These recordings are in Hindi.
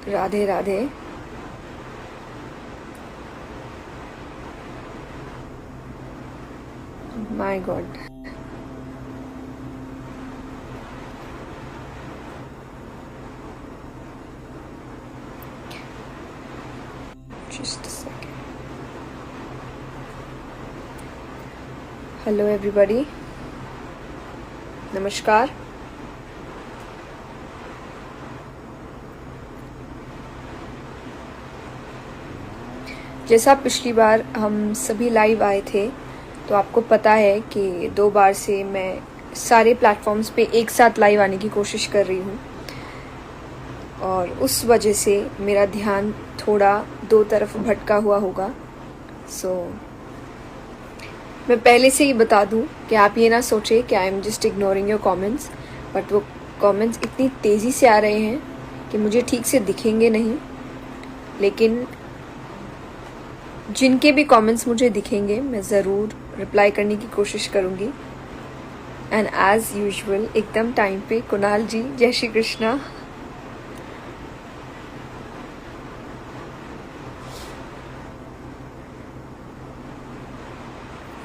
Radhe Radhe. My God. Just a second. Hello everybody, नमस्कार। जैसा पिछली बार हम सभी लाइव आए थे, तो आपको पता है कि 2 बार से मैं सारे प्लेटफॉर्म्स पे एक साथ लाइव आने की कोशिश कर रही हूँ, और उस वजह से मेरा ध्यान थोड़ा 2 तरफ भटका हुआ होगा। मैं पहले से ही बता दूँ कि आप ये ना सोचे कि I am just ignoring your comments, but वो कमेंट्स इतनी तेज़ी से आ रहे हैं कि मुझे ठीक से दिखेंगे नहीं, लेकिन जिनके भी कमेंट्स मुझे दिखेंगे मैं ज़रूर रिप्लाई करने की कोशिश करूँगी। एंड एज यूजुअल एकदम टाइम पे कुणाल जी, जय श्री कृष्णा।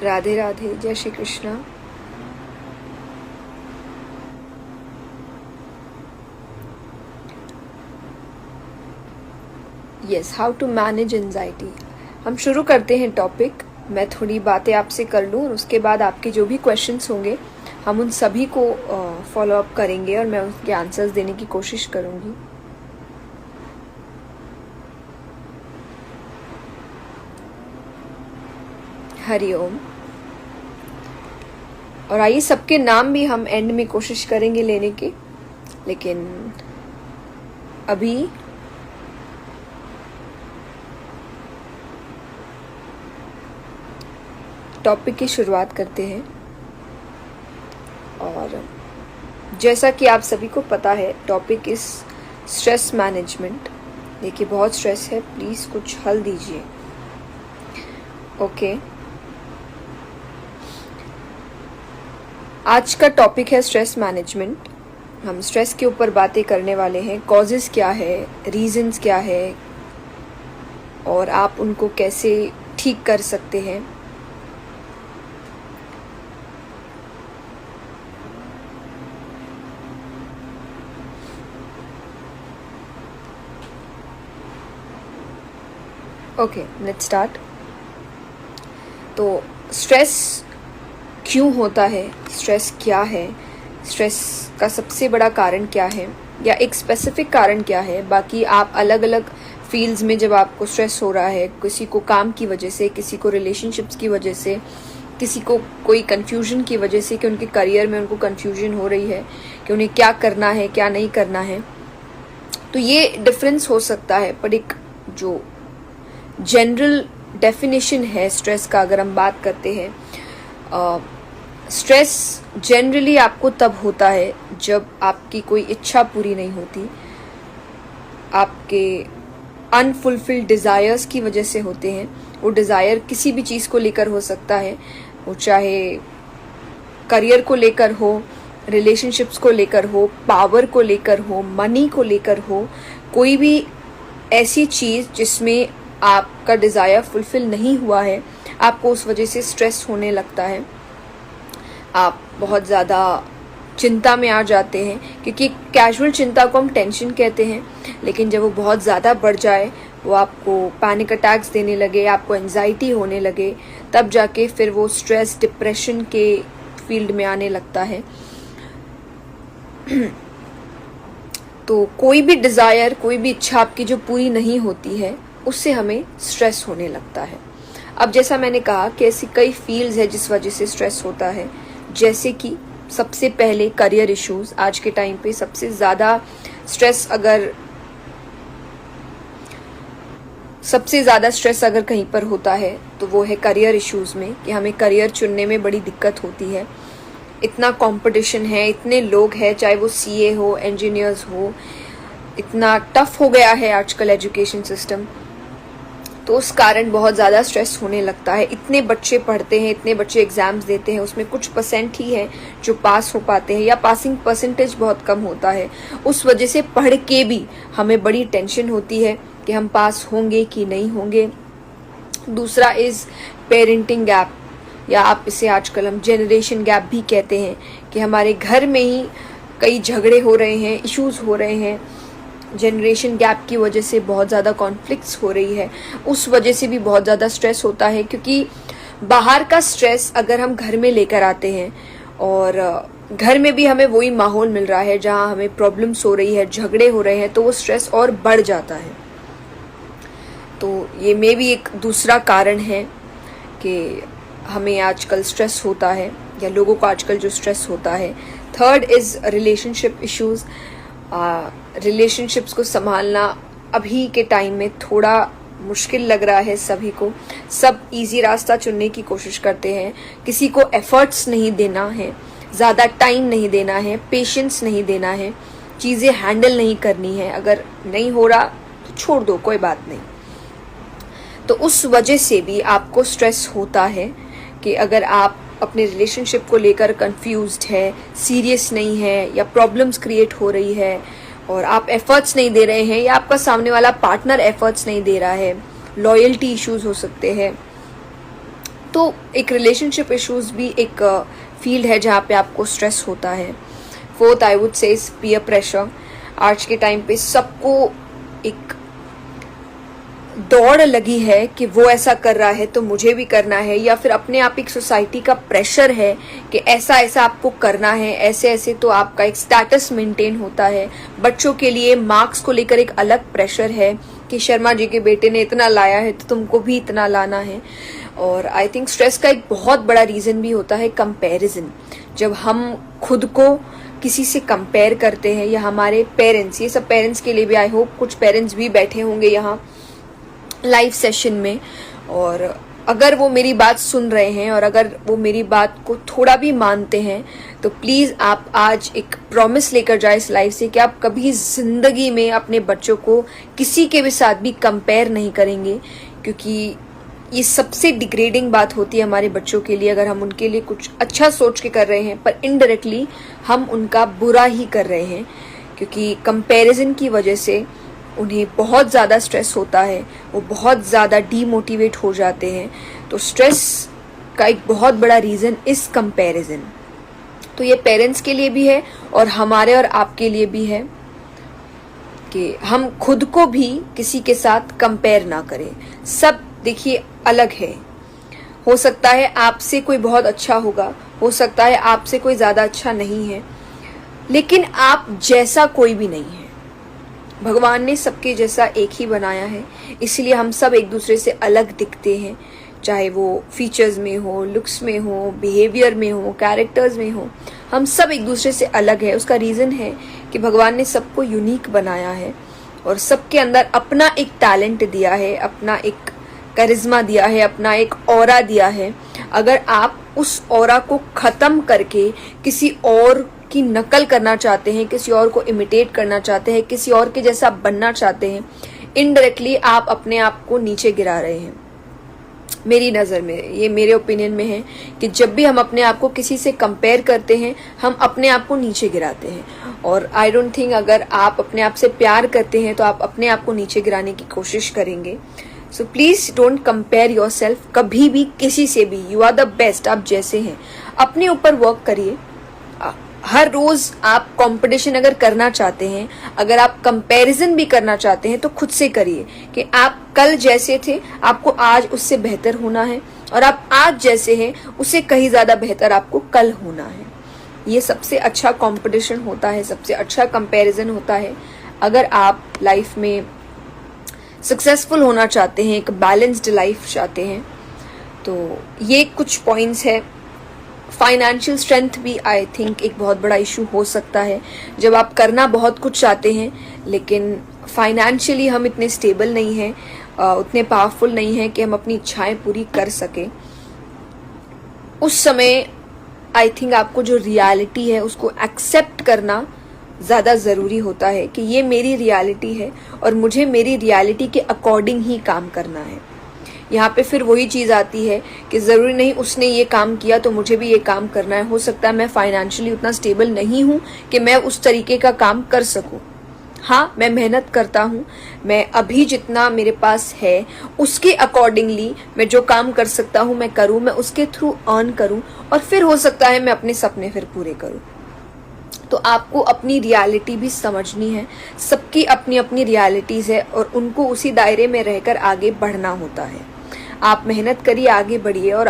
राधे राधे, जय Shri Krishna. Yes, how to manage anxiety. हम शुरू करते हैं टॉपिक। मैं थोड़ी बातें आपसे कर लूँ और उसके बाद आपके जो भी क्वेश्चंस होंगे हम उन सभी को फॉलो अप करेंगे और मैं उनके आंसर्स देने की कोशिश करूँगी। हरिओम। और आइए, सबके नाम भी हम एंड में कोशिश करेंगे लेने की, लेकिन अभी टॉपिक की शुरुआत करते हैं। और जैसा कि आप सभी को पता है, टॉपिक इज स्ट्रेस मैनेजमेंट। देखिए, बहुत स्ट्रेस है, प्लीज़ कुछ हल दीजिए। ओके, आज का टॉपिक है स्ट्रेस मैनेजमेंट। हम स्ट्रेस के ऊपर बातें करने वाले हैं। कॉजेज़ क्या है, रीजंस क्या है, और आप उनको कैसे ठीक कर सकते हैं। Okay, let's start. तो स्ट्रेस क्यों होता है, स्ट्रेस क्या है, स्ट्रेस का सबसे बड़ा कारण क्या है, या एक स्पेसिफिक कारण क्या है। बाकी आप अलग अलग फील्ड्स में जब आपको स्ट्रेस हो रहा है, किसी को काम की वजह से, किसी को रिलेशनशिप्स की वजह से, किसी को कोई कन्फ्यूजन की वजह से कि उनके करियर में उनको कन्फ्यूजन हो रही है कि उन्हें क्या करना है क्या नहीं करना है, तो ये डिफरेंस हो सकता है। पर एक जो जनरल डेफिनेशन है स्ट्रेस का, अगर हम बात करते हैं, स्ट्रेस जनरली आपको तब होता है जब आपकी कोई इच्छा पूरी नहीं होती, आपके अनफुलफिल्ड डिज़ायर्स की वजह से होते हैं। वो डिज़ायर किसी भी चीज़ को लेकर हो सकता है, वो चाहे करियर को लेकर हो, रिलेशनशिप्स को लेकर हो, पावर को लेकर हो, मनी को लेकर हो, कोई भी ऐसी चीज़ जिसमें आपका डिज़ायर फुलफिल नहीं हुआ है, आपको उस वजह से स्ट्रेस होने लगता है। आप बहुत ज़्यादा चिंता में आ जाते हैं, क्योंकि कैजुअल चिंता को हम टेंशन कहते हैं, लेकिन जब वो बहुत ज़्यादा बढ़ जाए, वो आपको पैनिक अटैक्स देने लगे, आपको एंजाइटी होने लगे, तब जाके फिर वो स्ट्रेस डिप्रेशन के फील्ड में आने लगता है। तो कोई भी डिज़ायर, कोई भी इच्छा आपकी जो पूरी नहीं होती है, उससे हमें स्ट्रेस होने लगता है। अब जैसा मैंने कहा कि ऐसी कई फील्ड्स है जिस वजह से स्ट्रेस होता है, जैसे कि सबसे पहले करियर इश्यूज। आज के टाइम पे सबसे ज़्यादा स्ट्रेस अगर कहीं पर होता है तो वो है करियर इश्यूज में, कि हमें करियर चुनने में बड़ी दिक्कत होती है। इतना कंपटीशन है, इतने लोग हैं, चाहे वो सीए हो, इंजीनियर्स हो, इतना टफ हो गया है आजकल एजुकेशन सिस्टम। तो उस कारण बहुत ज़्यादा स्ट्रेस होने लगता है। इतने बच्चे पढ़ते हैं, इतने बच्चे एग्ज़ाम्स देते हैं, उसमें कुछ % ही है जो पास हो पाते हैं या पासिंग परसेंटेज बहुत कम होता है। उस वजह से पढ़ के भी हमें बड़ी टेंशन होती है कि हम पास होंगे कि नहीं होंगे। दूसरा इज़ पेरेंटिंग गैप, या आप इसे आजकल हम जनरेशन गैप भी कहते हैं, कि हमारे घर में ही कई झगड़े हो रहे हैं, इश्यूज़ हो रहे हैं। जनरेशन गैप की वजह से बहुत ज़्यादा कॉन्फ्लिक्ट्स हो रही है, उस वजह से भी बहुत ज़्यादा स्ट्रेस होता है। क्योंकि बाहर का स्ट्रेस अगर हम घर में लेकर आते हैं और घर में भी हमें वही माहौल मिल रहा है जहाँ हमें प्रॉब्लम्स हो रही है, झगड़े हो रहे हैं, तो वो स्ट्रेस और बढ़ जाता है। तो ये में भी एक दूसरा कारण है कि हमें आजकल स्ट्रेस होता है, या लोगों को आजकल जो स्ट्रेस होता है। Third is relationship issues. Relationships को संभालना अभी के टाइम में थोड़ा मुश्किल लग रहा है सभी को। सब इजी रास्ता चुनने की कोशिश करते हैं, किसी को एफर्ट्स नहीं देना है, ज़्यादा टाइम नहीं देना है, पेशेंस नहीं देना है, चीज़ें हैंडल नहीं करनी है। अगर नहीं हो रहा तो छोड़ दो, कोई बात नहीं। तो उस वजह से भी आपको स्ट्रेस होता है कि अगर आप अपने रिलेशनशिप को लेकर कंफ्यूज्ड है, सीरियस नहीं है, या प्रॉब्लम्स क्रिएट हो रही है और आप एफर्ट्स नहीं दे रहे हैं, या आपका सामने वाला पार्टनर एफर्ट्स नहीं दे रहा है, लॉयल्टी इश्यूज हो सकते हैं। तो एक रिलेशनशिप इश्यूज भी एक फील्ड है जहाँ पे आपको स्ट्रेस होता है। Fourth I would say peer pressure. आज के टाइम पे सबको एक दौड़ लगी है कि वो ऐसा कर रहा है तो मुझे भी करना है, या फिर अपने आप एक सोसाइटी का प्रेशर है कि ऐसा ऐसा आपको करना है, ऐसे ऐसे तो आपका एक स्टेटस मेंटेन होता है। बच्चों के लिए मार्क्स को लेकर एक अलग प्रेशर है कि शर्मा जी के बेटे ने इतना लाया है तो तुमको भी इतना लाना है। और आई थिंक स्ट्रेस का एक बहुत बड़ा रीज़न भी होता है कंपैरिजन। जब हम खुद को किसी से कंपेयर करते हैं, या हमारे पेरेंट्स, ये सब पेरेंट्स के लिए भी, आई होप कुछ पेरेंट्स भी बैठे होंगे यहाँ लाइव सेशन में, और अगर वो मेरी बात सुन रहे हैं और अगर वो मेरी बात को थोड़ा भी मानते हैं, तो प्लीज़ आप आज एक प्रॉमिस लेकर जाए इस लाइफ से कि आप कभी ज़िंदगी में अपने बच्चों को किसी के भी साथ भी कंपेयर नहीं करेंगे। क्योंकि ये सबसे डिग्रेडिंग बात होती है हमारे बच्चों के लिए, अगर हम उनके लिए कुछ अच्छा सोच के कर रहे हैं पर इनडायरेक्टली हम उनका बुरा ही कर रहे हैं। क्योंकि कंपैरिजन की वजह से उन्हें बहुत ज़्यादा स्ट्रेस होता है, वो बहुत ज़्यादा डीमोटिवेट हो जाते हैं। तो स्ट्रेस का एक बहुत बड़ा रीज़न इस कंपैरिजन। तो ये पेरेंट्स के लिए भी है और हमारे और आपके लिए भी है कि हम खुद को भी किसी के साथ कंपेयर ना करें। सब देखिए अलग है, हो सकता है आपसे कोई बहुत अच्छा होगा, हो सकता है आपसे कोई ज़्यादा अच्छा नहीं है, लेकिन आप जैसा कोई भी नहीं है। भगवान ने सबके जैसा एक ही बनाया है, इसलिए हम सब एक दूसरे से अलग दिखते हैं, चाहे वो फीचर्स में हो, लुक्स में हो, बिहेवियर में हो, कैरेक्टर्स में हो। हम सब एक दूसरे से अलग है। उसका रीज़न है कि भगवान ने सबको यूनिक बनाया है और सबके अंदर अपना एक टैलेंट दिया है, अपना एक करिश्मा दिया है, अपना एक ऑरा दिया है। अगर आप उस ऑरा को ख़त्म करके किसी और की नकल करना चाहते हैं, किसी और को इमिटेट करना चाहते हैं, किसी और के जैसा बनना चाहते हैं, इनडायरेक्टली आप अपने आप को नीचे गिरा रहे हैं। मेरी नज़र में, ये मेरे ओपिनियन में है कि जब भी हम अपने आप को किसी से कंपेयर करते हैं, हम अपने आप को नीचे गिराते हैं। और आई डोंट थिंक अगर आप अपने आप से प्यार करते हैं तो आप अपने आप को नीचे गिराने की कोशिश करेंगे। So please don't compare your self कभी भी किसी से भी। यू आर द बेस्ट, आप जैसे हैं। अपने ऊपर वर्क करिए। हर रोज़ आप कंपटीशन अगर करना चाहते हैं, अगर आप कंपैरिजन भी करना चाहते हैं, तो खुद से करिए कि आप कल जैसे थे आपको आज उससे बेहतर होना है, और आप आज जैसे हैं उससे कहीं ज़्यादा बेहतर आपको कल होना है। ये सबसे अच्छा कंपटीशन होता है, सबसे अच्छा कंपैरिजन होता है। अगर आप लाइफ में सक्सेसफुल होना चाहते हैं, एक बैलेंस्ड लाइफ चाहते हैं, तो ये कुछ पॉइंट्स है। फाइनेंशियल स्ट्रेंथ भी आई थिंक एक बहुत बड़ा इशू हो सकता है। जब आप करना बहुत कुछ चाहते हैं लेकिन फाइनेंशियली हम इतने स्टेबल नहीं हैं, उतने पावरफुल नहीं हैं कि हम अपनी इच्छाएं पूरी कर सकें, उस समय आई थिंक आपको जो रियलिटी है उसको एक्सेप्ट करना ज़्यादा ज़रूरी होता है कि ये मेरी रियलिटी है और मुझे मेरी रियलिटी के अकॉर्डिंग ही काम करना है। यहाँ पे फिर वही चीज़ आती है कि ज़रूरी नहीं उसने ये काम किया तो मुझे भी ये काम करना है। हो सकता है मैं फाइनेंशियली उतना स्टेबल नहीं हूँ कि मैं उस तरीके का काम कर सकूँ। हाँ, मैं मेहनत करता हूँ, मैं अभी जितना मेरे पास है उसके अकॉर्डिंगली मैं जो काम कर सकता हूँ मैं करूँ, मैं उसके थ्रू अर्न करूँ और फिर हो सकता है मैं अपने सपने फिर पूरे करूँ। तो आपको अपनी रियलिटी भी समझनी है। सबकी अपनी अपनी रियलिटीज़ है और उनको उसी दायरे में रहकर आगे बढ़ना होता है। आप मेहनत करिए, आगे बढ़िए और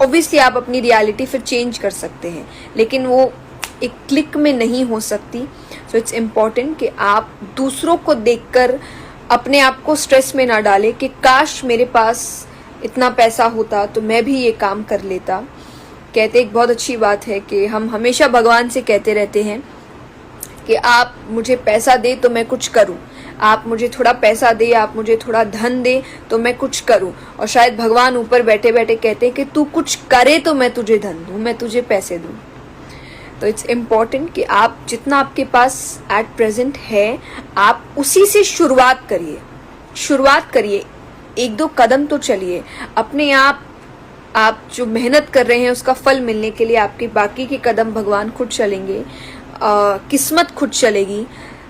ऑब्वियसली आप अपनी रियलिटी फिर चेंज कर सकते हैं, लेकिन वो एक क्लिक में नहीं हो सकती। सो इट्स इम्पॉर्टेंट कि आप दूसरों को देखकर अपने आप को स्ट्रेस में ना डालें कि काश मेरे पास इतना पैसा होता तो मैं भी ये काम कर लेता। कहते एक बहुत अच्छी बात है कि हम हमेशा भगवान से कहते रहते हैं कि आप मुझे पैसा दे तो मैं कुछ करूं, आप मुझे थोड़ा पैसा दे, आप मुझे थोड़ा धन दे तो मैं कुछ करूं। और शायद भगवान ऊपर बैठे बैठे कहते हैं कि तू कुछ करे तो मैं तुझे धन दूं, मैं तुझे पैसे दूं। तो इट्स इम्पॉर्टेंट कि आप जितना आपके पास एट प्रेजेंट है आप उसी से शुरुआत करिए, एक दो कदम तो चलिए। अपने आप जो मेहनत कर रहे हैं उसका फल मिलने के लिए आपके बाकी के कदम भगवान खुद चलेंगे, किस्मत खुद चलेगी,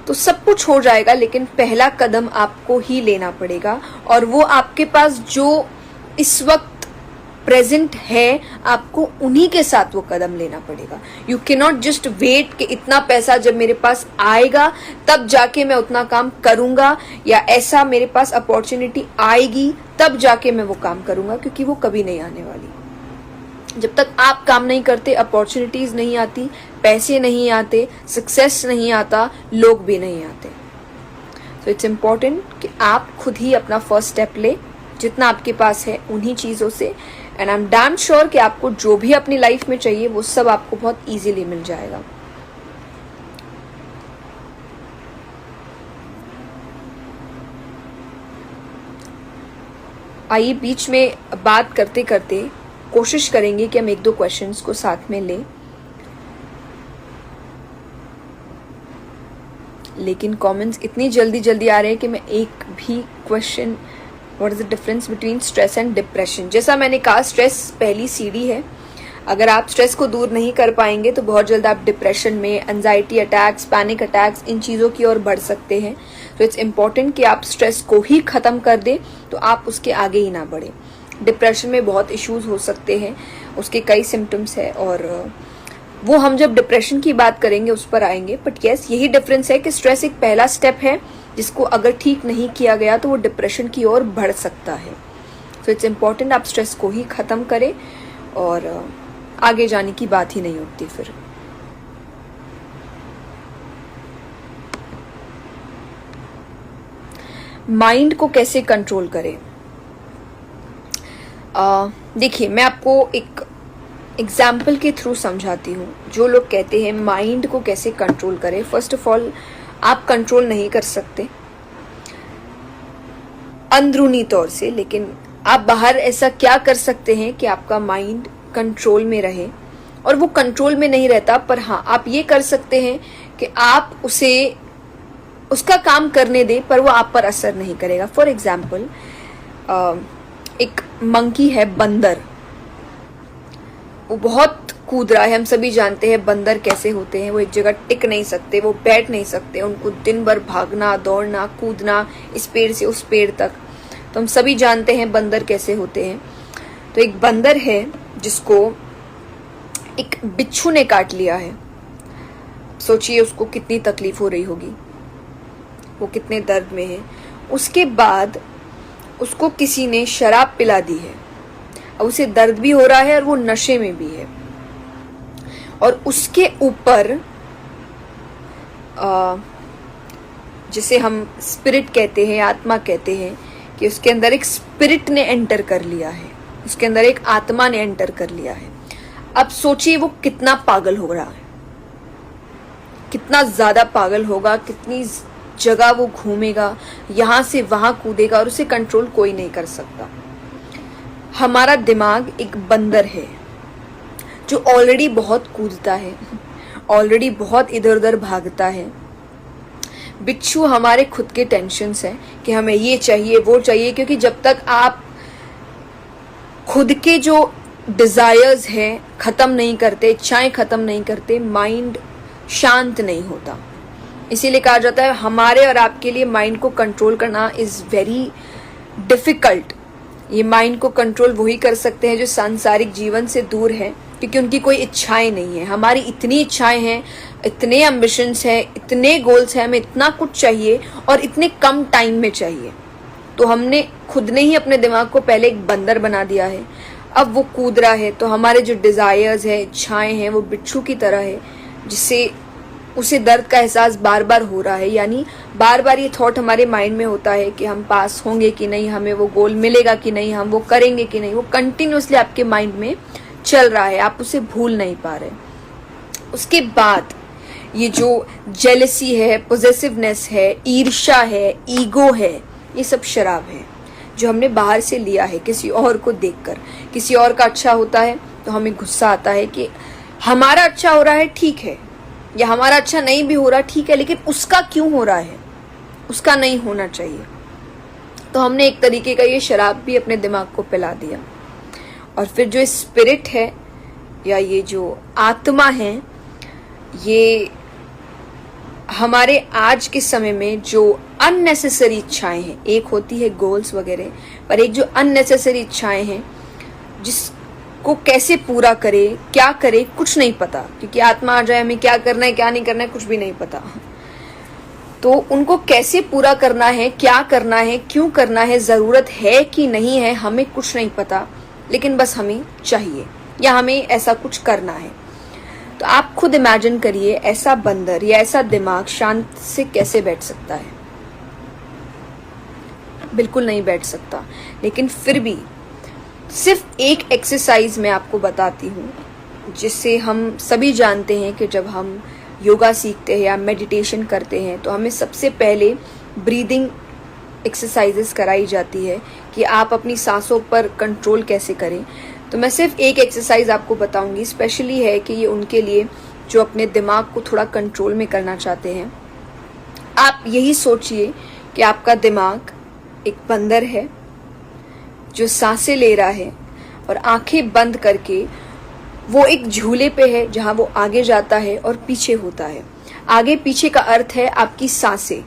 तो सब कुछ हो जाएगा। लेकिन पहला कदम आपको ही लेना पड़ेगा और वो आपके पास जो इस वक्त प्रेजेंट है आपको उन्हीं के साथ वो कदम लेना पड़ेगा। You can not just wait कि इतना पैसा जब मेरे पास आएगा तब जाके मैं उतना काम करूंगा, या ऐसा मेरे पास अपॉर्चुनिटी आएगी तब जाके मैं वो काम करूंगा, क्योंकि वो कभी नहीं आने वाली। जब तक आप काम नहीं करते अपॉर्चुनिटीज नहीं आती, पैसे नहीं आते, सक्सेस नहीं आता, लोग भी नहीं आते। तो इट्स इम्पॉर्टेंट कि आप खुद ही अपना फर्स्ट स्टेप ले जितना आपके पास है उन्हीं चीज़ों से। And I am damn sure कि आपको जो भी अपनी लाइफ में चाहिए वो सब आपको बहुत इजीली मिल जाएगा। आइए बीच में बात करते करते कोशिश करेंगे कि हम एक दो क्वेश्चंस को साथ में लें, लेकिन कमेंट्स इतनी जल्दी जल्दी आ रहे हैं कि मैं एक भी question, what is the difference between stress and depression. जैसा मैंने कहा, स्ट्रेस पहली सीढ़ी है। अगर आप स्ट्रेस को दूर नहीं कर पाएंगे तो बहुत जल्द आप डिप्रेशन में, एंजाइटी अटैक्स, पैनिक अटैक्स, इन चीज़ों की ओर बढ़ सकते हैं। तो इट्स इम्पॉर्टेंट कि आप स्ट्रेस को ही ख़त्म कर दें तो आप उसके आगे ही ना बढ़ें। डिप्रेशन में बहुत इश्यूज हो सकते हैं, उसके कई सिम्टम्स हैं और वो हम जब डिप्रेशन की बात करेंगे उस पर आएंगे। बट यस, यही डिफरेंस है कि स्ट्रेस एक पहला स्टेप है जिसको अगर ठीक नहीं किया गया तो वो डिप्रेशन की ओर बढ़ सकता है। सो इट्स इम्पॉर्टेंट आप स्ट्रेस को ही ख़त्म करें और आगे जाने की बात ही नहीं उठती फिर। माइंड को कैसे कंट्रोल करें? देखिए, मैं आपको एक एग्जाम्पल के थ्रू समझाती हूँ। जो लोग कहते हैं माइंड को कैसे कंट्रोल करें, फर्स्ट ऑफ ऑल आप कंट्रोल नहीं कर सकते अंदरूनी तौर से, लेकिन आप बाहर ऐसा क्या कर सकते हैं कि आपका माइंड कंट्रोल में रहे। और वो कंट्रोल में नहीं रहता, पर हाँ आप ये कर सकते हैं कि आप उसे उसका काम करने दें पर वो आप पर असर नहीं करेगा। फॉर एग्जाम्पल, एक मंकी है, बंदर, वो बहुत कूद रहा है। हम सभी जानते हैं बंदर कैसे होते हैं, वो एक जगह टिक नहीं सकते, वो बैठ नहीं सकते, उनको दिन भर भागना, दौड़ना, कूदना, इस पेड़ से उस पेड़ तक। तो हम सभी जानते हैं बंदर कैसे होते हैं। तो एक बंदर है जिसको एक बिच्छू ने काट लिया है। सोचिए उसको कितनी तकलीफ हो रही होगी, वो कितने दर्द में है। उसके बाद उसको किसी ने शराब पिला दी है, अब उसे दर्द भी हो रहा है और वो नशे में भी है। और उसके ऊपर जिसे हम स्पिरिट कहते हैं, आत्मा कहते हैं, कि उसके अंदर एक स्पिरिट ने एंटर कर लिया है, उसके अंदर एक आत्मा ने एंटर कर लिया है। अब सोचिए वो कितना पागल हो रहा है, कितना ज्यादा पागल होगा, कितनी जगह वो घूमेगा, यहां से वहां कूदेगा और उसे कंट्रोल कोई नहीं कर सकता। हमारा दिमाग एक बंदर है जो ऑलरेडी बहुत कूदता है, ऑलरेडी बहुत इधर उधर भागता है। बिच्छू हमारे खुद के टेंशन्स हैं कि हमें ये चाहिए वो चाहिए, क्योंकि जब तक आप खुद के जो डिजायर्स हैं ख़त्म नहीं करते, इच्छाएं ख़त्म नहीं करते, माइंड शांत नहीं होता। इसीलिए कहा जाता है हमारे और आपके लिए माइंड को कंट्रोल करना इज़ वेरी डिफ़िकल्ट। ये माइंड को कंट्रोल वही कर सकते हैं जो सांसारिक जीवन से दूर है, क्योंकि उनकी कोई इच्छाएं नहीं है। हमारी इतनी इच्छाएं हैं, इतने एम्बिशंस हैं, इतने गोल्स हैं, हमें इतना कुछ चाहिए और इतने कम टाइम में चाहिए। तो हमने खुद ने ही अपने दिमाग को पहले एक बंदर बना दिया है, अब वो कूद रहा है। तो हमारे जो डिज़ायर्स है, इच्छाएं हैं, वो बिच्छू की तरह है, जिससे उसे दर्द का एहसास बार बार हो रहा है। यानी बार बार ये थॉट हमारे माइंड में होता है कि हम पास होंगे कि नहीं, हमें वो गोल मिलेगा कि नहीं, हम वो करेंगे कि नहीं। वो कंटिन्यूसली आपके माइंड में चल रहा है, आप उसे भूल नहीं पा रहे। उसके बाद ये जो जेलसी है, पोजेसिवनेस है, ईर्ष्या है, ईगो है, ये सब शराब है जो हमने बाहर से लिया है किसी और को देखकर। किसी और का अच्छा होता है तो हमें गुस्सा आता है कि हमारा अच्छा हो रहा है ठीक है, या हमारा अच्छा नहीं भी हो रहा ठीक है, लेकिन उसका क्यों हो रहा है, उसका नहीं होना चाहिए। तो हमने एक तरीके का ये शराब भी अपने दिमाग को पिला दिया। और फिर जो स्पिरिट है या ये जो आत्मा है, ये हमारे आज के समय में जो अननेसेसरी इच्छाएं हैं, एक होती है गोल्स वगैरह, पर एक जो अननेसेसरी इच्छाएं हैं जिसको कैसे पूरा करे, क्या करे, कुछ नहीं पता, क्योंकि आत्मा आ जाए हमें क्या करना है क्या नहीं करना है कुछ भी नहीं पता। तो उनको कैसे पूरा करना है, क्या करना है, क्यों करना है, ज़रूरत है कि नहीं है, हमें कुछ नहीं पता, लेकिन बस हमें चाहिए या हमें ऐसा कुछ करना है। तो आप खुद इमेजिन करिए ऐसा बंदर या ऐसा दिमाग शांत से कैसे बैठ सकता है। बिल्कुल नहीं बैठ सकता। लेकिन फिर भी सिर्फ एक एक्सरसाइज मैं आपको बताती हूँ, जिससे हम सभी जानते हैं कि जब हम योगा सीखते हैं या मेडिटेशन करते हैं तो हमें सबसे पहले ब्रीदिंग एक्सरसाइजेस कराई जाती है कि आप अपनी सांसों पर कंट्रोल कैसे करें। तो मैं सिर्फ एक एक्सरसाइज आपको बताऊंगी, स्पेशली है कि ये उनके लिए जो अपने दिमाग को थोड़ा कंट्रोल में करना चाहते हैं। आप यही सोचिए कि आपका दिमाग एक बंदर है जो सांसें ले रहा है और आंखें बंद करके वो एक झूले पे है जहां वो आगे जाता है और पीछे होता है। आगे पीछे का अर्थ है आपकी सांसें,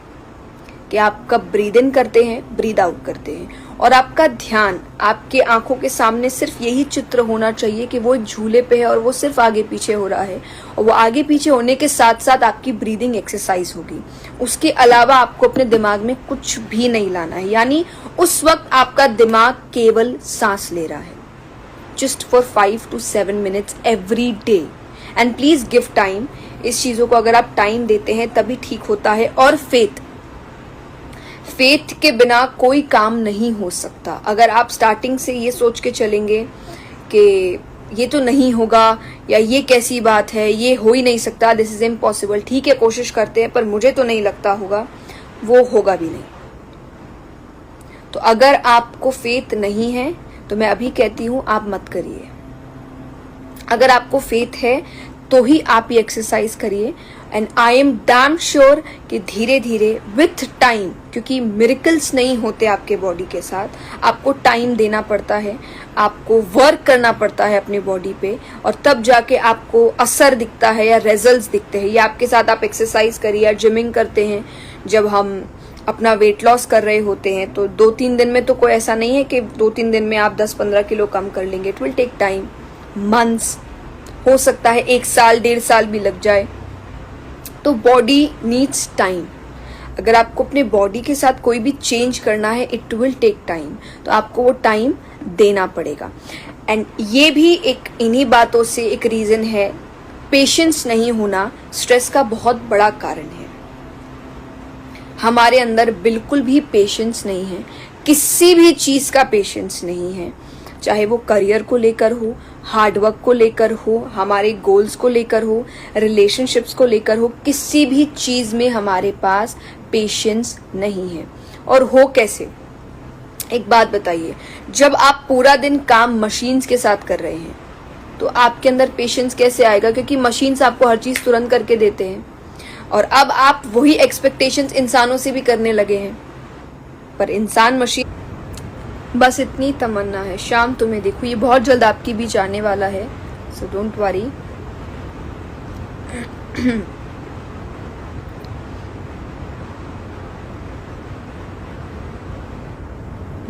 कि आप कब ब्रीद इन करते हैं, ब्रीद आउट करते हैं, और आपका ध्यान आपके आंखों के सामने सिर्फ यही चित्र होना चाहिए कि वो एक झूले पे है और वो सिर्फ आगे पीछे हो रहा है, और वो आगे पीछे होने के साथ साथ आपकी ब्रीदिंग एक्सरसाइज होगी। उसके अलावा आपको अपने दिमाग में कुछ भी नहीं लाना है। यानी उस वक्त आपका दिमाग केवल सांस ले रहा है, just for 5 to 7 minutes every day. And please give time. इस चीज़ों को अगर आप टाइम देते हैं तभी ठीक होता है। और फेथ के बिना कोई काम नहीं हो सकता। अगर आप स्टार्टिंग से ये सोच के चलेंगे कि ये तो नहीं होगा, या ये कैसी बात है, ये हो ही नहीं सकता, दिस इज इम्पॉसिबल, ठीक है कोशिश करते हैं पर मुझे तो नहीं लगता होगा, वो होगा भी नहीं। तो अगर आपको फेथ नहीं है तो मैं अभी कहती हूँ आप मत करिए। अगर आपको फेथ है तो ही आप ये एक्सरसाइज करिए। And I am damn sure कि धीरे धीरे विथ टाइम, क्योंकि मिरेकल्स नहीं होते आपके बॉडी के साथ, आपको टाइम देना पड़ता है, आपको वर्क करना पड़ता है अपनी बॉडी पे, और तब जाके आपको असर दिखता है या रिजल्ट्स दिखते हैं। या आपके साथ आप एक्सरसाइज करिए या जिमिंग करते हैं, जब हम अपना वेट लॉस कर रहे होते हैं तो 2-3 दिन में तो कोई ऐसा नहीं है कि 2-3 दिन में आप 10-15 किलो कम कर लेंगे। It will take time, months, हो सकता है 1 साल 1.5 साल भी लग जाए। तो बॉडी नीड्स टाइम। अगर आपको अपने बॉडी के साथ कोई भी चेंज करना है, इट विल टेक टाइम, तो आपको वो टाइम देना पड़ेगा। एंड ये भी एक इन्हीं बातों से एक रीज़न है, पेशेंस नहीं होना स्ट्रेस का बहुत बड़ा कारण है। हमारे अंदर बिल्कुल भी पेशेंस नहीं है, किसी भी चीज़ का पेशेंस नहीं है, चाहे वो करियर को लेकर हो, हार्डवर्क को लेकर हो, हमारे गोल्स को लेकर हो, रिलेशनशिप्स को लेकर हो, किसी भी चीज़ में हमारे पास पेशेंस नहीं है। और हो कैसे? एक बात बताइए, जब आप पूरा दिन काम मशीन्स के साथ कर रहे हैं तो आपके अंदर पेशेंस कैसे आएगा? क्योंकि मशीन्स आपको हर चीज़ तुरंत करके देते हैं, और अब आप वही एक्सपेक्टेशंस इंसानों से भी करने लगे हैं। पर इंसान बस इतनी तमन्ना है, शाम तुम्हें देखूं। ये बहुत जल्द आपके बीच आने वाला है, so don't worry.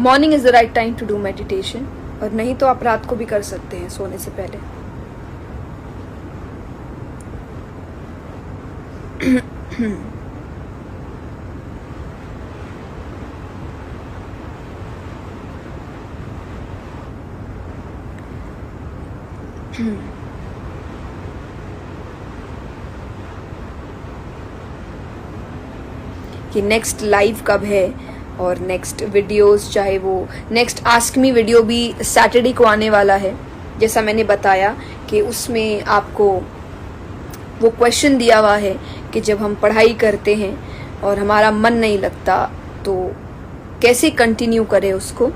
Morning is the right time to do meditation, और नहीं तो आप रात को भी कर सकते हैं सोने से पहले। कि नेक्स्ट लाइव कब है, और नेक्स्ट वीडियोस, चाहे वो नेक्स्ट आस्क मी वीडियो भी सैटरडे को आने वाला है। जैसा मैंने बताया कि उसमें आपको वो क्वेश्चन दिया हुआ है कि जब हम पढ़ाई करते हैं और हमारा मन नहीं लगता तो कैसे कंटिन्यू करें उसको।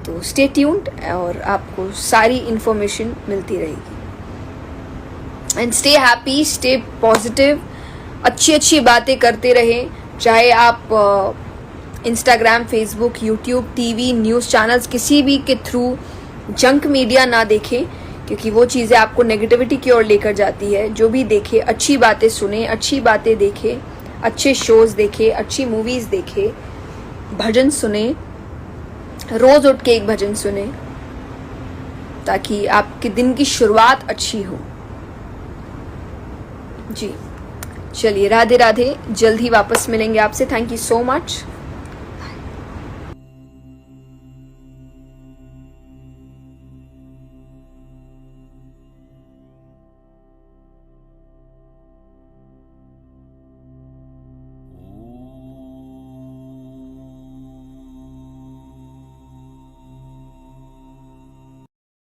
तो स्टे ट्यून्ड और आपको सारी इंफॉर्मेशन मिलती रहेगी। And stay happy, stay positive, अच्छी अच्छी बातें करते रहें। चाहे आप Instagram, Facebook, YouTube, TV, news channels किसी भी के थ्रू जंक मीडिया ना देखें, क्योंकि वो चीज़ें आपको नेगेटिविटी की ओर लेकर जाती है। जो भी देखे अच्छी बातें सुने, अच्छी बातें देखे, अच्छे शोज़ देखे, अच्छी मूवीज़ देखे, भजन सुने, रोज़ उठ के एक भजन सुने, ताकि आपके दिन की शुरुआत अच्छी हो। जी चलिए, राधे राधे। जल्द ही वापस मिलेंगे आपसे। Thank you so much.